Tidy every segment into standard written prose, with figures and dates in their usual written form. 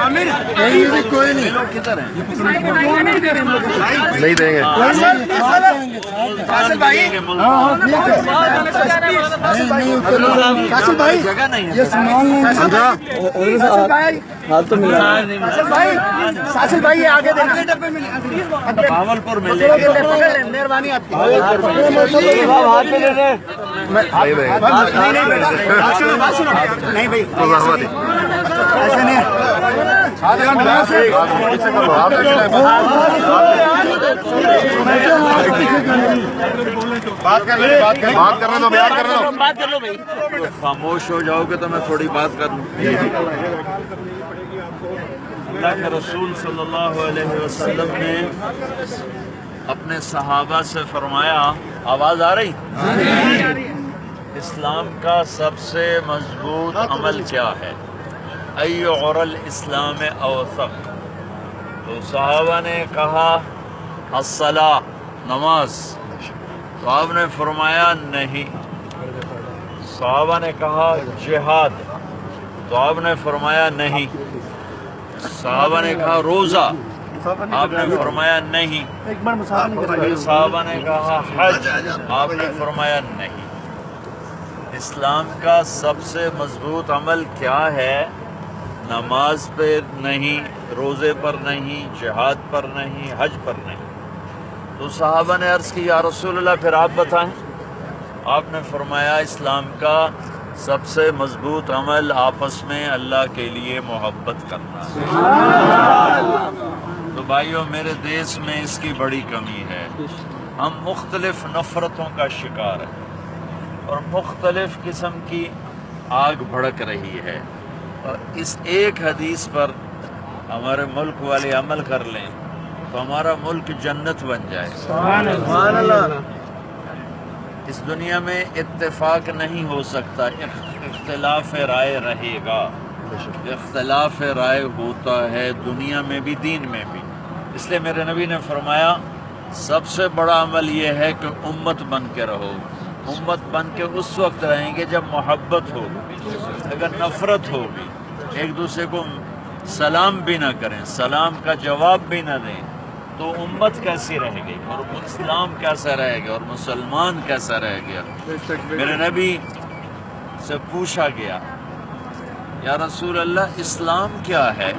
کوئی نہیں کدھر ہیں؟ نہیں دیں گے جگہ نہیں ہے ساسل بھائی آگے دینا بھاول پور میں لے مہربانی آپ کی نہیں بھائی ایسے نہیں بات کرنے دو بیان کرنے دو خاموش ہو جاؤ گے تو میں تھوڑی بات کر لوں اللہ کے رسول صلی اللہ علیہ وسلم نے اپنے صحابہ سے فرمایا، آواز آ رہی؟ اسلام کا سب سے مضبوط عمل کیا ہے؟ ایو عر الاسلام اوثق، تو صحابہ نے کہا الصلاۃ، نماز، تو آپ نے فرمایا نہیں۔ صحابہ نے کہا جہاد، تو آپ نے فرمایا نہیں۔ صحابہ نے کہا روزہ، آپ نے فرمایا نہیں۔ صحابہ نے کہا حج، آپ نے فرمایا نہیں۔ اسلام کا سب سے مضبوط عمل کیا ہے؟ نماز پہ نہیں، روزے پر نہیں، جہاد پر نہیں، حج پر نہیں۔ تو صحابہ نے عرض کی یا رسول اللہ پھر آپ بتائیں۔ آپ نے فرمایا اسلام کا سب سے مضبوط عمل آپس میں اللہ کے لیے محبت کرنا۔ تو بھائیو میرے دیس میں اس کی بڑی کمی ہے، ہم مختلف نفرتوں کا شکار ہیں اور مختلف قسم کی آگ بھڑک رہی ہے، اور اس ایک حدیث پر ہمارے ملک والے عمل کر لیں تو ہمارا ملک جنت بن جائے۔ سبحان اللہ۔ اس دنیا میں اتفاق نہیں ہو سکتا، اختلاف رائے رہے گا۔ اختلاف رائے ہوتا ہے دنیا میں بھی دین میں بھی، اس لیے میرے نبی نے فرمایا سب سے بڑا عمل یہ ہے کہ امت بن کے رہو۔ امت بن کے اس وقت رہیں گے جب محبت ہوگی، اگر نفرت ہوگی، ایک دوسرے کو سلام بھی نہ کریں، سلام کا جواب بھی نہ دیں، تو امت کیسی رہے گی اور اسلام کیسا رہے گا اور مسلمان کیسا رہے گا؟ میرے نبی سے پوچھا گیا یا رسول اللہ اسلام کیا ہے؟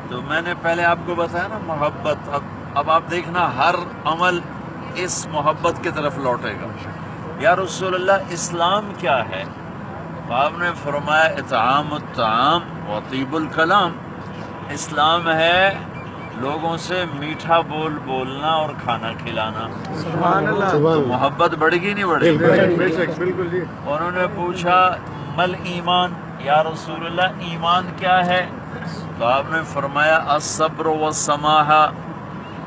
تو میں نے پہلے آپ کو بتایا نا محبت، اب آپ دیکھنا ہر عمل اس محبت کی طرف لوٹے گا۔ یا رسول اللہ اسلام کیا ہے؟ تو آپ نے فرمایا اطعام الطعام و طیب الکلام، اسلام ہے لوگوں سے میٹھا بول بولنا اور کھانا کھلانا۔ سبحان اللہ۔ تو محبت بڑھے گی نہیں بڑھے گی؟ بالکل جی۔ انہوں نے پوچھا مل ایمان، یا رسول اللہ ایمان کیا ہے؟ تو آپ نے فرمایا الصبر والسماحہ،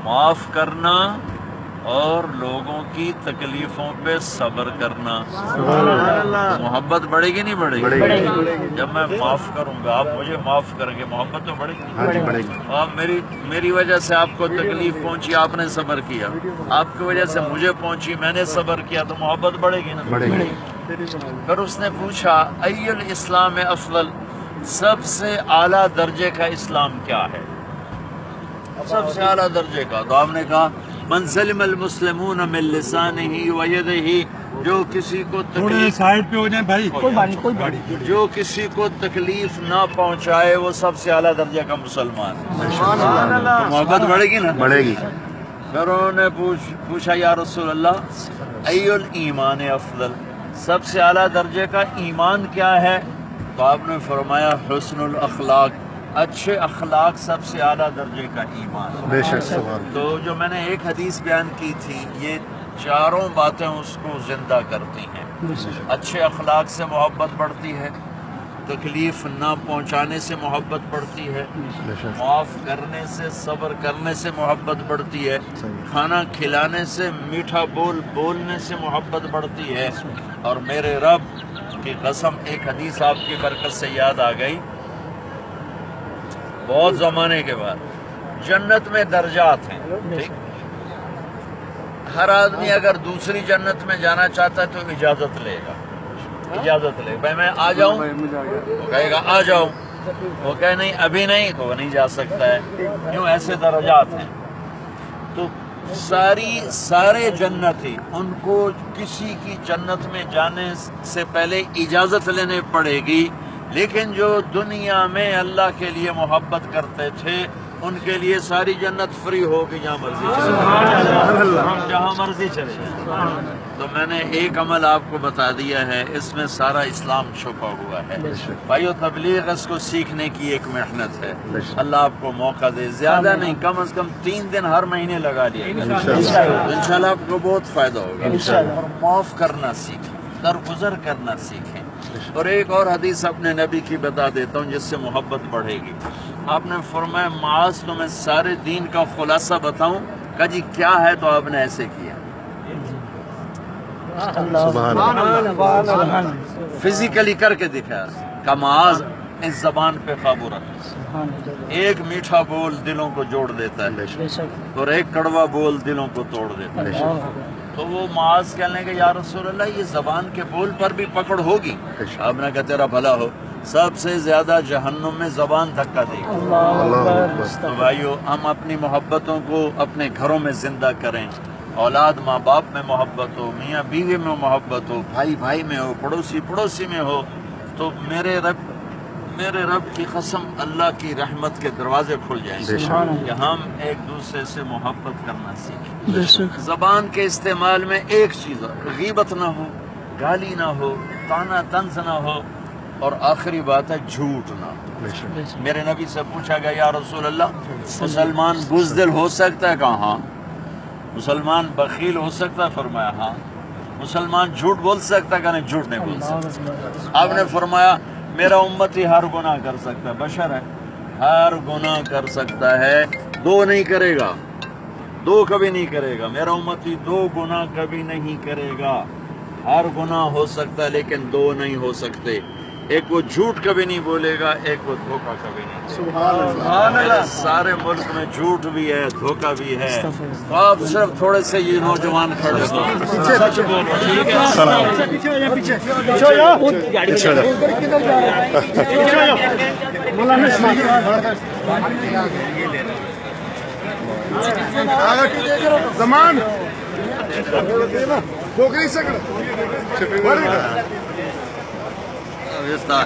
معاف کرنا اور لوگوں کی تکلیفوں پہ صبر کرنا۔ تو محبت بڑھے گی نہیں بڑھے گی؟ جب میں معاف کروں گا آپ مجھے معاف کریں گے، محبت تو بڑھے گی۔ اور میری وجہ سے آپ کو تکلیف پہنچی، آپ نے صبر کیا، آپ کی وجہ سے مجھے پہنچی، میں نے صبر کیا، تو محبت بڑھے گی نا؟ پھر اس نے پوچھا ای الاسلام افضل، سب سے اعلیٰ درجے کا اسلام کیا ہے؟ سب سے اعلیٰ درجے کا، تو آپ نے کہا من سلم المسلمون من لسانہ ویدہ، جو کسی کو تکلیف سائڈ پہ ہو جائیں بھائی، جو کسی کو تکلیف نہ پہنچائے وہ سب سے اعلیٰ درجے کا مسلمان ہے۔ تو محبت بڑھے گی نا؟ بڑھے گی۔ پھر انہوں نے پوچھا یا رسول اللہ ای الایمان افضل، سب سے اعلیٰ درجے کا ایمان کیا ہے؟ تو آپ نے فرمایا حسن الاخلاق، اچھے اخلاق سب سے اعلیٰ درجے کا ایمان۔ بے شک سبحان۔ تو جو میں نے ایک حدیث بیان کی تھی، یہ چاروں باتیں اس کو زندہ کرتی ہیں۔ اچھے اخلاق سے محبت بڑھتی ہے، تکلیف نہ پہنچانے سے محبت بڑھتی ہے، معاف کرنے سے، صبر کرنے سے محبت بڑھتی ہے، کھانا کھلانے سے، میٹھا بولنے سے محبت بڑھتی ہے۔ اور میرے رب کی قسم ایک حدیث آپ کی برکت سے یاد آ گئی، بہت زمانے کے بعد جنت میں درجات ہیں، ٹھیک؟ ہر آدمی اگر دوسری جنت میں جانا چاہتا ہے تو اجازت لے گا، اجازت لے گا، بھائی میں آ جاؤں، وہ کہے گا آ جاؤ، وہ کہے نہیں ابھی نہیں، وہ نہیں جا سکتا ہے. کیوں؟ ایسے درجات ہیں. تو سارے جنتی، ان کو کسی کی جنت میں جانے سے پہلے اجازت لینے پڑے گی، لیکن جو دنیا میں اللہ کے لیے محبت کرتے تھے ان کے لیے ساری جنت فری ہوگی، جہاں مرضی چلے جائیں، ہم جہاں مرضی چلے جائیں. تو میں نے ایک عمل آپ کو بتا دیا ہے، اس میں سارا اسلام چھپا ہوا ہے. بھائیو، تبلیغ اس کو سیکھنے کی ایک محنت ہے. اللہ آپ کو موقع دے، زیادہ نہیں، کم از کم 3 دن ہر مہینے لگا لیے گا، انشاءاللہ آپ کو بہت فائدہ ہوگا. اور معاف کرنا سیکھیں، درگزر کرنا سیکھیں. اور ایک اور حدیث اپنے نبی کی بتا دیتا ہوں جس سے محبت بڑھے گی. آپ نے فرمایا معاذ تمہیں سارے دین کا خلاصہ بتاؤں؟ کہا جی کیا ہے؟ تو آپ نے ایسے کیا، سبحان اللہ. فزیکلی کر کے دکھایا. کہ معاذ اس زبان پہ قابو رکھ. ایک میٹھا بول دلوں کو جوڑ دیتا ہے اور ایک کڑوا بول دلوں کو توڑ دیتا ہے. تو وہ معاذ کہنے کہ یا رسول اللہ یہ زبان کے بول پر بھی پکڑ ہوگی؟ آپ نے کہا تیرا بھلا ہو، سب سے زیادہ جہنم میں زبان دھکا دے گی. تو بھائیو، ہم اپنی محبتوں کو اپنے گھروں میں زندہ کریں. اولاد ماں باپ میں محبت ہو، میاں بیوی میں محبت ہو، بھائی بھائی میں ہو، پڑوسی پڑوسی میں ہو. تو میرے رب کی قسم اللہ کی رحمت کے دروازے کھل جائیں گے کہ ہم ایک دوسرے سے محبت کرنا سیکھیں. زبان کے استعمال میں ایک چیز، غیبت نہ ہو، گالی نہ ہو، طعنہ طنز نہ ہو، اور آخری بات ہے جھوٹ نہ ہو. میرے نبی سے پوچھا گیا یا رسول اللہ مسلمان بزدل ہو سکتا ہے؟ کہا ہاں. مسلمان بخیل ہو سکتا ہے؟ فرمایا ہاں. مسلمان جھوٹ بول سکتا ہے؟ کہ نہیں جھوٹ نہیں بول سکتا. آپ نے فرمایا میرا امتی ہر گناہ کر سکتا ہے، بشر ہے، ہر گناہ کر سکتا ہے، 2 نہیں کرے گا، 2 کبھی نہیں کرے گا. میرا امتی 2 گناہ کبھی نہیں کرے گا. ہر گناہ ہو سکتا ہے لیکن 2 نہیں ہو سکتے. ایک وہ جھوٹ کبھی نہیں بولے گا، ایک وہ دھوکہ کبھی نہیں. سبحان اللہ. سارے ملک میں جھوٹ بھی ہے، دھوکہ بھی ہے. تو آپ صرف تھوڑے سے یہ نوجوان کھڑے ہو، سچ بولو، ٹھیک ہے؟ زمان ٹھوکری سکڑ Está.